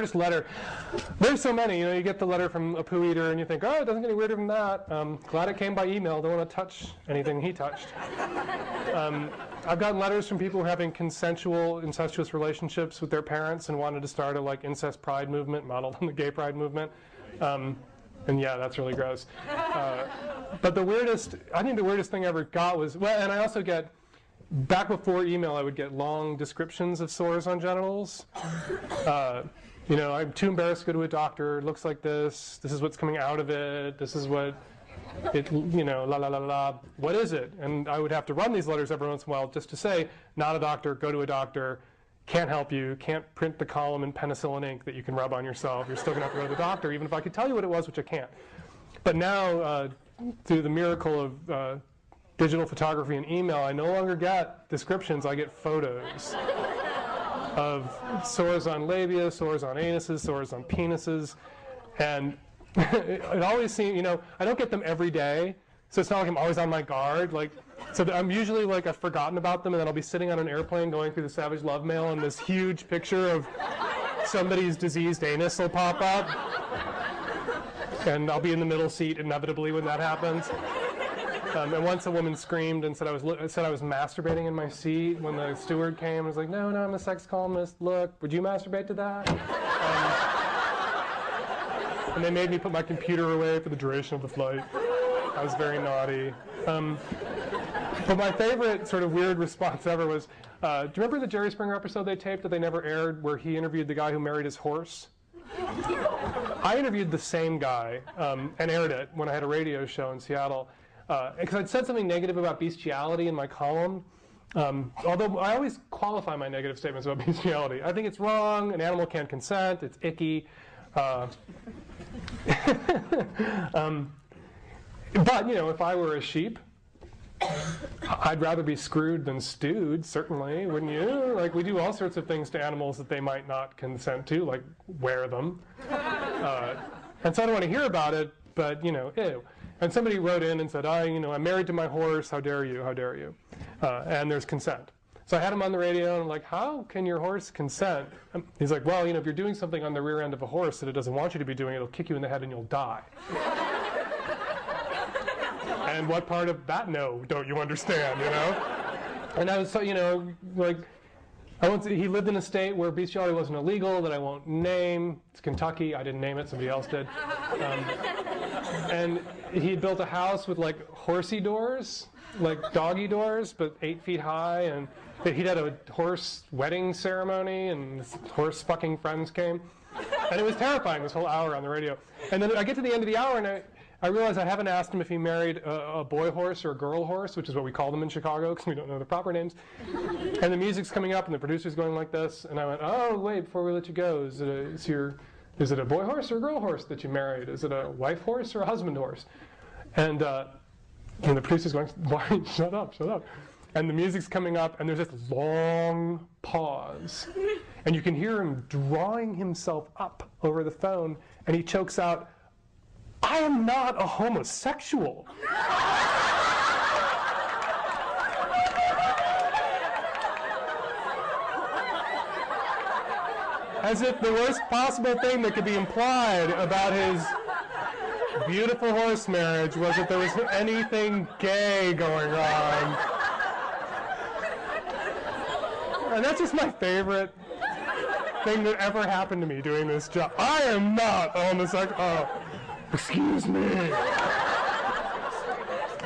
weirdest letter. There's so many. You get the letter from a poo eater, and you think, oh, it doesn't get any weirder than that. Glad it came by email. Don't want to touch anything he touched. I've gotten letters from people who are having consensual, incestuous relationships with their parents and wanted to start a incest pride movement modeled on the gay pride movement. And yeah, that's really gross. But I think the weirdest thing I ever got was, and I also get, back before email, I would get long descriptions of sores on genitals. I'm too embarrassed to go to a doctor. It looks like this. This is what's coming out of it. This is what it, la la la la. What is it? And I would have to run these letters every once in a while just to say, not a doctor, go to a doctor. Can't help you, can't print the column in penicillin ink that you can rub on yourself. You're still going to have to go to the doctor, even if I could tell you what it was, which I can't. But now, through the miracle of digital photography and email, I no longer get descriptions, I get photos of sores on labia, sores on anuses, sores on penises. And it always seems, I don't get them every day, so it's not like I'm always on my guard. So I'm usually I've forgotten about them, and then I'll be sitting on an airplane going through the Savage Love Mail, and this huge picture of somebody's diseased anus will pop up. And I'll be in the middle seat inevitably when that happens. And once a woman screamed and said I was masturbating in my seat when the steward came. I was like, no, I'm a sex columnist. Look, would you masturbate to that? And they made me put my computer away for the duration of the flight. I was very naughty. But my favorite sort of weird response ever was, do you remember the Jerry Springer episode they taped that they never aired where he interviewed the guy who married his horse? I interviewed the same guy and aired it when I had a radio show in Seattle. Because I'd said something negative about bestiality in my column. Although I always qualify my negative statements about bestiality. I think it's wrong, an animal can't consent, it's icky. But, if I were a sheep, I'd rather be screwed than stewed, certainly, wouldn't you? We do all sorts of things to animals that they might not consent to, like wear them. And so I don't want to hear about it, but, ew. And somebody wrote in and said, I'm married to my horse, how dare you, how dare you? And there's consent. So I had him on the radio, and I'm like, how can your horse consent? He's like, well, if you're doing something on the rear end of a horse that it doesn't want you to be doing, it'll kick you in the head and you'll die. And what part of that no don't you understand, And I was so, he lived in a state where bestiality wasn't illegal, that I won't name. It's Kentucky. I didn't name it. Somebody else did. And he built a house with horsey doors, doggy doors, but 8 feet high. And he'd had a horse wedding ceremony, and his horse fucking friends came. And it was terrifying, this whole hour on the radio. And then I get to the end of the hour, and I realized I haven't asked him if he married a boy horse or a girl horse, which is what we call them in Chicago because we don't know the proper names. And the music's coming up and the producer's going like this. And I went, oh, wait, before we let you go, is it a boy horse or a girl horse that you married? Is it a wife horse or a husband horse? And the producer's going, why? Shut up. And the music's coming up and there's this long pause. And you can hear him drawing himself up over the phone and he chokes out, I am not a homosexual. As if the worst possible thing that could be implied about his beautiful horse marriage was that there was anything gay going on. And that's just my favorite thing that ever happened to me doing this job. I am not a homosexual. Oh. Excuse me.